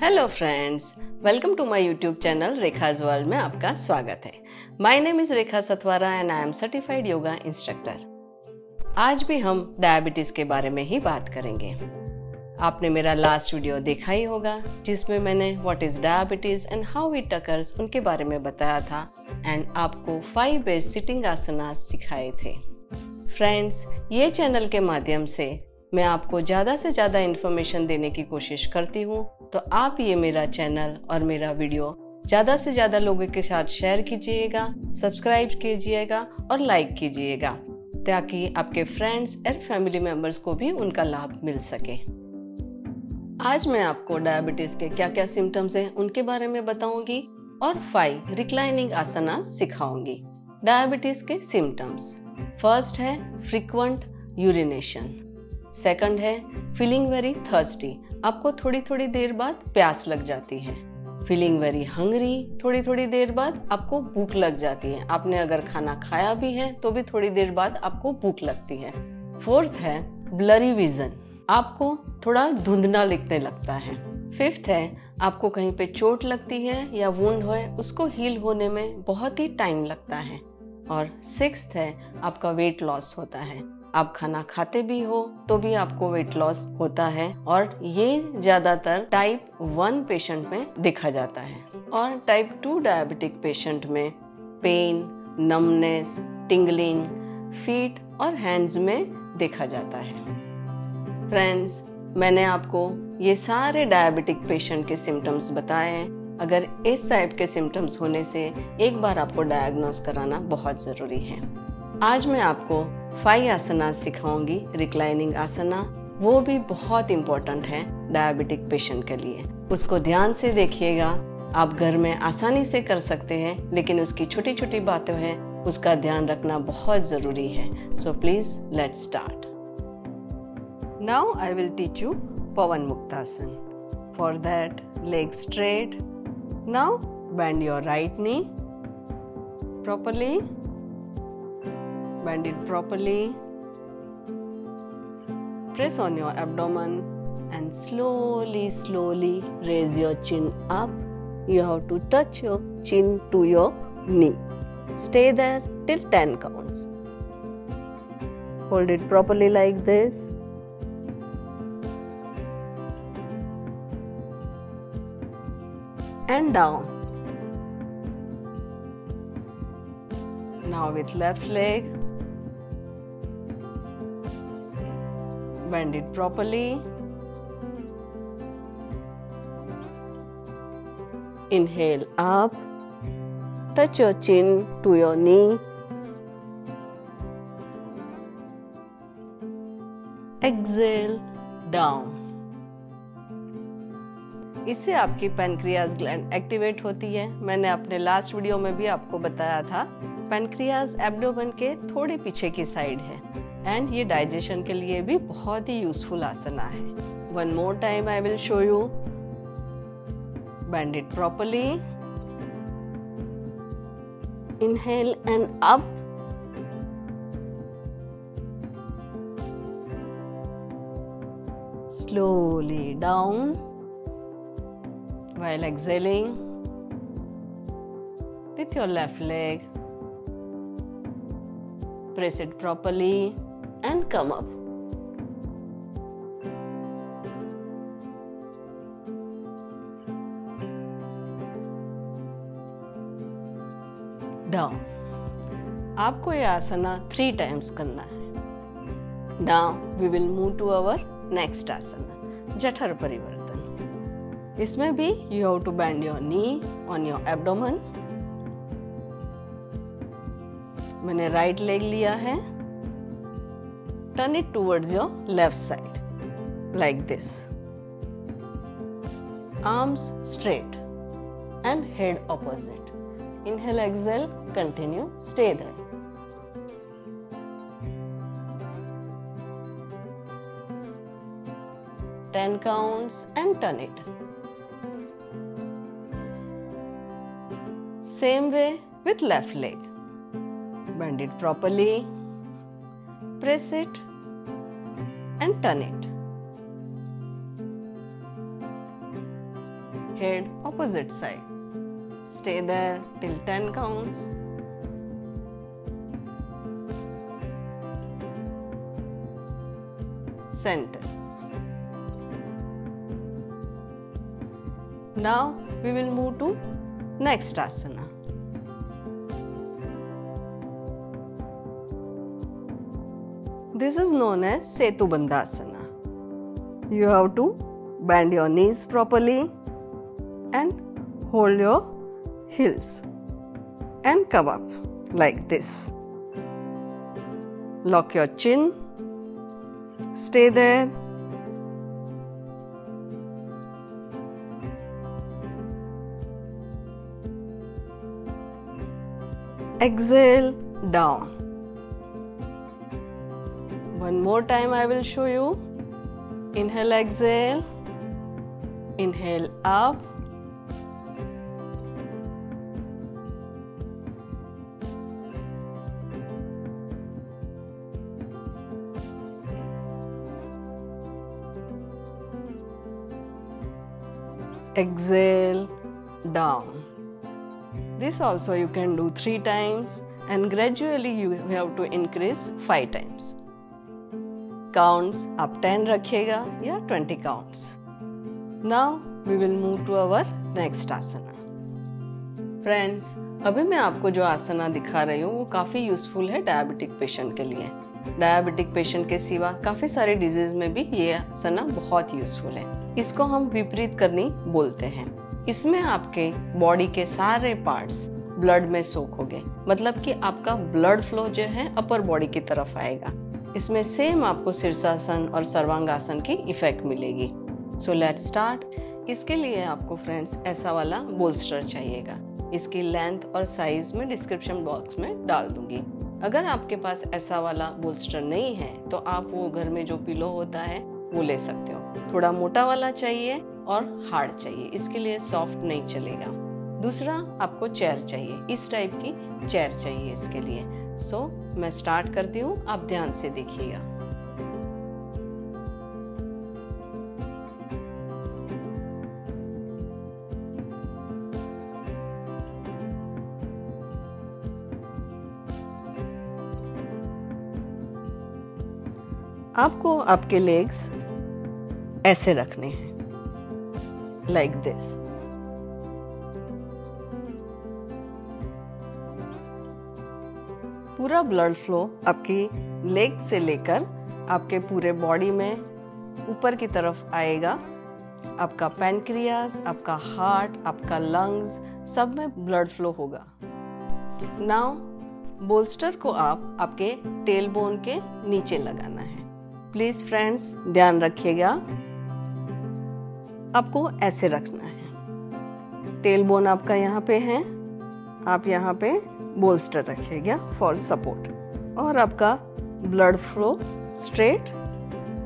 Hello friends, welcome to my YouTube channel Rekha's world में आपका स्वागत है। My name is Rekha Satwara and I am certified yoga instructor. आज भी हम डायबिटीज के बारे में ही बात करेंगे। आपने मेरा लास्ट वीडियो देखा ही होगा जिसमें मैंने what is diabetes and how it occurs उनके बारे में बताया था एंड आपको 5 बेस्ट सिटिंग आसनास सिखाए थे। फ्रेंड्स, ये चैनल के माध्यम से मैं आपको ज़्यादा से ज़्यादा इन्फॉर्मेशन देने की कोशिश करती हूँ, तो आप ये मेरा चैनल और मेरा वीडियो ज़्यादा से ज़्यादा लोगों के साथ शेयर कीजिएगा, सब्सक्राइब कीजिएगा और लाइक कीजिएगा ताकि आपके फ्रेंड्स और फैमिली मेम्बर्स को भी उनका लाभ मिल सके। आज मैं आपको डायबिटीज़ के क्या क्या सिम्टम्स हैं उनके बारे में बताऊंगी और 5 रिक्लाइनिंग आसना सिखाऊंगी। डायबिटीज़ के सिम्टम्स, फर्स्ट है फ्रीक्वेंट यूरिनेशन, सेकंड है फीलिंग वेरी थर्स्टी, आपको थोड़ी थोड़ी देर बाद प्यास लग जाती है। फीलिंग वेरी हंग्री, थोड़ी थोड़ी देर बाद आपको भूख लग जाती है। आपने अगर खाना खाया भी है तो भी थोड़ी देर बाद आपको भूख लगती है। फोर्थ है ब्लरी विजन, आपको थोड़ा धुंधला दिखने लगता है। फिफ्थ है आपको कहीं पे चोट लगती है या वुंड हो, उसको हील होने में बहुत ही टाइम लगता है। और सिक्स्थ है आपका वेट लॉस होता है। आप खाना खाते भी हो तो भी आपको वेट लॉस होता है और ये ज्यादातर टाइप 1 पेशेंट में देखा जाता है। और टाइप 2 डायबिटिक पेशेंट में पेन, नमनेस, टिंगलिंग फीट और हैंड्स में देखा जाता है। फ्रेंड्स, मैंने आपको ये सारे डायबिटिक पेशेंट के सिम्टम्स बताए हैं। अगर इस टाइप के सिम्टम्स होने से एक बार आपको डायग्नोस कराना बहुत ज़रूरी है। आज मैं आपको 5 आसना सिखाऊंगी रिक्लाइनिंग आसना, वो भी बहुत इम्पोर्टेंट है डायबिटिक पेशेंट के लिए। उसको ध्यान से देखिएगा, आप घर में आसानी से कर सकते हैं, लेकिन उसकी छोटी छोटी बातें हैं उसका ध्यान रखना बहुत ज़रूरी है। So please let's start. Now I will teach you Pawan muktasana. For that, leg straight. Now bend your right knee properly. Bend it properly. Press on your abdomen and slowly raise your chin up. You have to touch your chin to your knee. Stay there till 10 counts. Hold it properly like this. And down. Now with left leg, bend it properly. Inhale up, touch your chin to your knee. Exhale down. इससे आपकी pancreas gland activate होती है। मैंने अपने last video में भी आपको बताया था, पैनक्रियाज एब्डोमेन के थोड़े पीछे की साइड है एंड ये डाइजेशन के लिए भी बहुत ही यूजफुल आसना है। One more time I will show you. Bend it properly. Inhale and up. Slowly down while exhaling with your left leg. Press it properly and come up. Down. आपको ये आसना 3 times करना है। Now we will move to our next आसना, जठर परिवर्तन। इसमें भी you have to bend your knee on your abdomen. मैंने right leg लिया है। Turn it towards your left side like this. Arms straight and head opposite. Inhale, exhale, continue, stay there. Ten counts and turn it. Same way with left leg. Bend it properly, press it and turn it. head opposite side. Stay there till 10 counts. Center. Now we will move to next asana. This is known as Setubandhasana. You have to bend your knees properly and hold your heels and come up like this. Lock your chin. Stay there. Exhale down. One more time I will show you. Inhale, exhale. Inhale up. Exhale down. This also you can do 3 times and gradually you have to increase 5 times. Counts आप 10 रखिएगा या 20 counts. Now we will move to our next asana. Friends, अभी मैं आपको जो आसना दिखा रही हूँ वो काफ़ी यूज़फुल है डायबिटिक पेशेंट के लिए. डायबिटिक पेशेंट के सिवा काफ़ी सारे डिजीज में भी ये आसना बहुत यूज़फुल है. इसको हम विपरीत करनी बोलते हैं. इसमें आपके बॉडी के सारे पार्ट्स ब्लड में सोख होंगे, मतलब कि आपका ब्लड फ्लो जो है अपर बॉडी की तरफ आएगा. इसमें सेम आपको शीर्षासन और सर्वांगासन की इफेक्ट मिलेगी. So let's start. इसके लिए आपको फ्रेंड्स ऐसा वाला बोल्स्टर चाहिएगा. इसकी लेंथ और साइज में डिस्क्रिप्शन बॉक्स में डाल दूंगी. अगर आपके पास ऐसा वाला बोल्स्टर नहीं है तो आप वो घर में जो पिलो होता है वो ले सकते हो. थोड़ा मोटा वाला चाहिए और हार्ड चाहिए, इसके लिए सॉफ्ट नहीं चलेगा. दूसरा आपको चेयर चाहिए, इस टाइप की चेयर चाहिए इसके लिए. सो मैं स्टार्ट करती हूँ, आप ध्यान से देखिएगा. आपको आपके लेग्स ऐसे रखने हैं, लाइक दिस. पूरा ब्लड फ्लो आपकी लेग से लेकर आपके पूरे बॉडी में ऊपर की तरफ आएगा. आपका पैनक्रियास, आपका हार्ट, आपका लंग्स, सब में ब्लड फ्लो होगा. नाउ बोल्स्टर को आप आपके टेल बोन के नीचे लगाना है. प्लीज फ्रेंड्स ध्यान रखिएगा, आपको ऐसे रखना है. टेल बोन आपका यहाँ पे है, आप यहाँ पे बोल्स्टर रखिएगा फॉर सपोर्ट. और आपका ब्लड फ्लो स्ट्रेट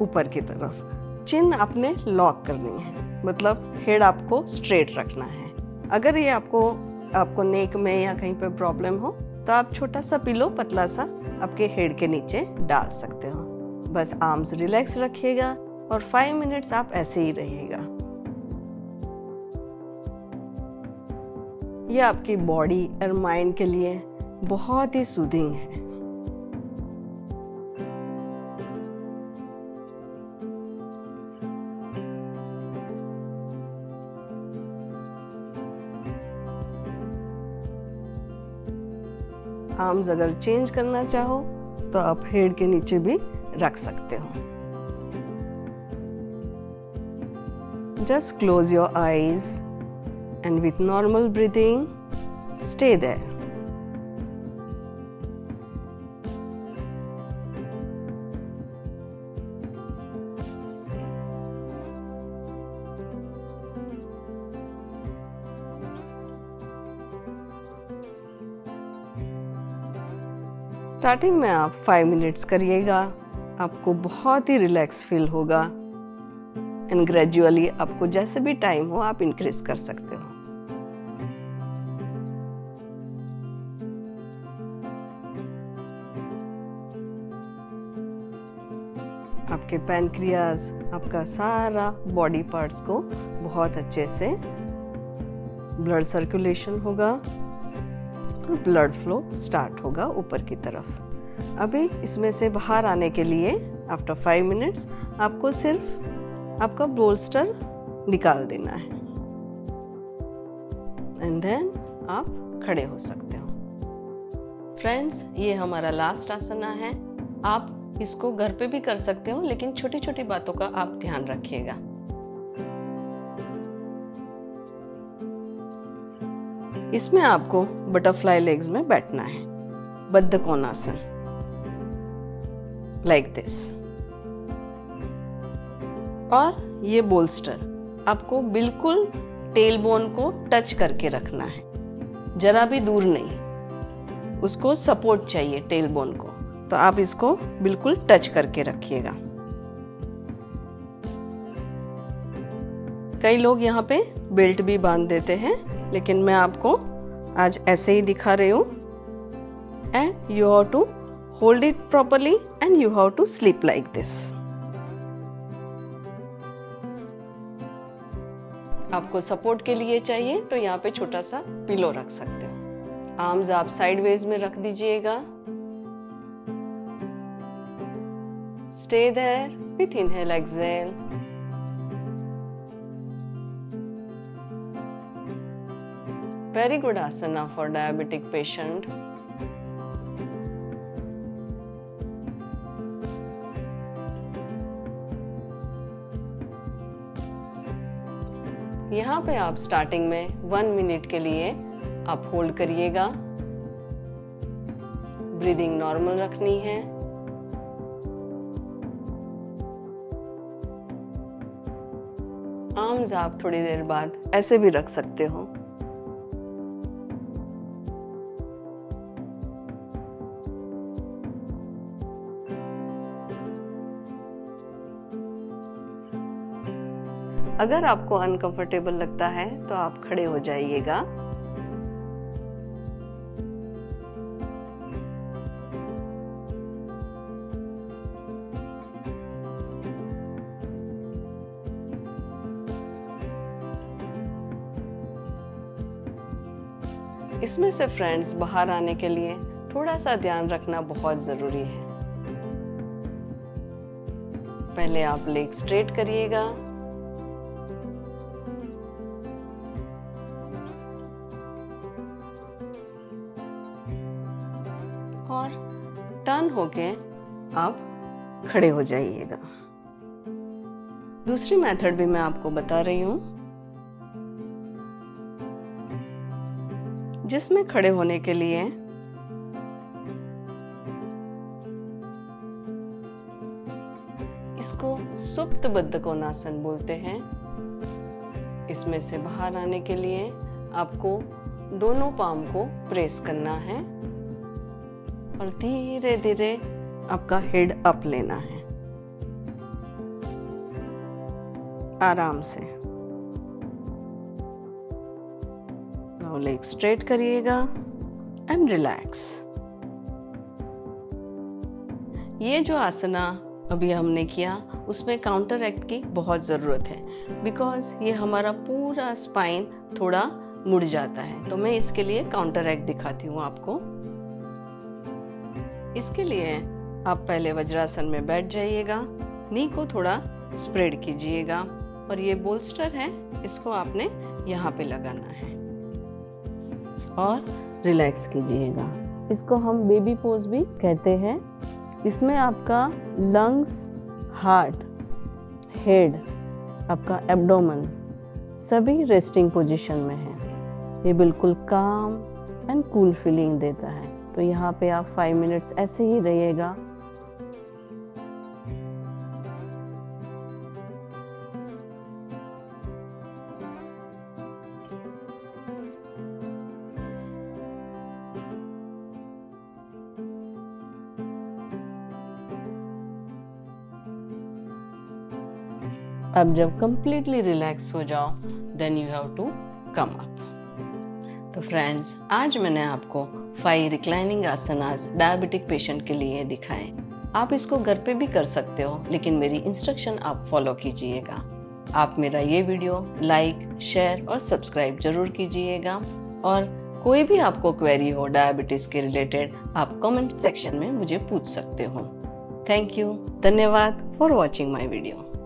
ऊपर की तरफ. चिन आपने लॉक करनी है, मतलब हेड आपको स्ट्रेट रखना है. अगर ये आपको नेक में या कहीं पे प्रॉब्लम हो तो आप छोटा सा पिलो पतला सा आपके हेड के नीचे डाल सकते हो. बस आर्म्स रिलैक्स रखिएगा और 5 मिनट्स आप ऐसे ही रहिएगा. ये आपकी बॉडी और माइंड के लिए बहुत ही सूदिंग है. आर्म्स अगर चेंज करना चाहो तो आप हेड के नीचे भी रख सकते हो. Just close your eyes and with normal breathing stay there. Starting में आप 5 मिनट्स करिएगा, आपको बहुत ही रिलैक्स फील होगा. एंड ग्रेजुअली आपको जैसे भी टाइम हो आप इंक्रीज कर सकते हो. आपके पैनक्रियाज, आपका सारा बॉडी पार्ट्स को बहुत अच्छे से ब्लड सर्कुलेशन होगा और ब्लड फ्लो स्टार्ट होगा ऊपर की तरफ। अभी इसमें से बाहर आने के लिए आफ्टर 5 मिनट्स आपको सिर्फ आपका बोल्स्टर निकाल देना है एंड देन आप खड़े हो सकते हो। फ्रेंड्स, ये हमारा लास्ट आसना है। आप इसको घर पे भी कर सकते हो, लेकिन छोटी छोटी बातों का आप ध्यान रखिएगा। इसमें आपको बटरफ्लाई लेग्स में बैठना है, बद्ध कोणासन, लाइक दिस। और ये बोल्स्टर आपको बिल्कुल टेल बोन को टच करके रखना है, जरा भी दूर नहीं। उसको सपोर्ट चाहिए टेल बोन को, तो आप इसको बिल्कुल टच करके रखिएगा। कई लोग यहाँ पे बेल्ट भी बांध देते हैं, लेकिन मैं आपको आज ऐसे ही दिखा रही हूँ। And you have to hold it properly and you have to sleep like this. आपको सपोर्ट के लिए चाहिए तो यहाँ पे छोटा सा पिलो रख सकते हो। आर्म्स आप साइडवेज में रख दीजिएगा। Stay there with inhale exhale. Very good asana for diabetic patient. यहाँ पे आप स्टार्टिंग में 1 मिनट के लिए आप होल्ड करिएगा। ब्रीदिंग नॉर्मल रखनी है। आर्म्स आप थोड़ी देर बाद ऐसे भी रख सकते हो। अगर आपको अनकंफर्टेबल लगता है तो आप खड़े हो जाइएगा। इसमें से फ्रेंड्स बाहर आने के लिए थोड़ा सा ध्यान रखना बहुत जरूरी है। पहले आप लेग स्ट्रेट करिएगा। और टर्न होके आप खड़े हो जाइएगा। दूसरी मेथड भी मैं आपको बता रही हूं, जिसमें खड़े होने के लिए इसको सुप्त बद्ध कोणासन बोलते हैं। इसमें से बाहर आने के लिए आपको दोनों पाम को प्रेस करना है और धीरे धीरे आपका हेड अप लेना है, आराम से। नाउ लेग स्ट्रेट करिएगा एंड रिलैक्स। ये जो आसना अभी हमने किया उसमें काउंटर एक्ट की बहुत ज़रूरत है, बिकॉज ये हमारा पूरा स्पाइन थोड़ा मुड़ जाता है। तो मैं इसके लिए काउंटर एक्ट दिखाती हूँ आपको। इसके लिए आप पहले वज्रासन में बैठ जाइएगा, नी को थोड़ा स्प्रेड कीजिएगा और ये बोल्स्टर है, इसको आपने यहाँ पे लगाना है और रिलैक्स कीजिएगा। इसको हम बेबी पोज भी कहते हैं। इसमें आपका लंग्स, हार्ट, हेड, आपका एब्डोमेन सभी रेस्टिंग पोजीशन में है। ये बिल्कुल काम एंड कूल फीलिंग देता है। तो यहाँ पे आप 5 मिनट्स ऐसे ही रहिएगा। अब जब completely रिलैक्स हो जाओ, then you have to come up। तो फ्रेंड्स, आज मैंने आपको 5 रिक्लाइनिंग आसनास डायबिटिक पेशेंट के लिए दिखाए। आप इसको घर पे भी कर सकते हो, लेकिन मेरी इंस्ट्रक्शन आप फॉलो कीजिएगा। आप मेरा ये वीडियो लाइक, शेयर और सब्सक्राइब जरूर कीजिएगा। और कोई भी आपको क्वेरी हो डायबिटीज़ के रिलेटेड, आप कमेंट सेक्शन में मुझे पूछ सकते हो। थैंक यू, धन्यवाद फॉर वॉचिंग माय वीडियो।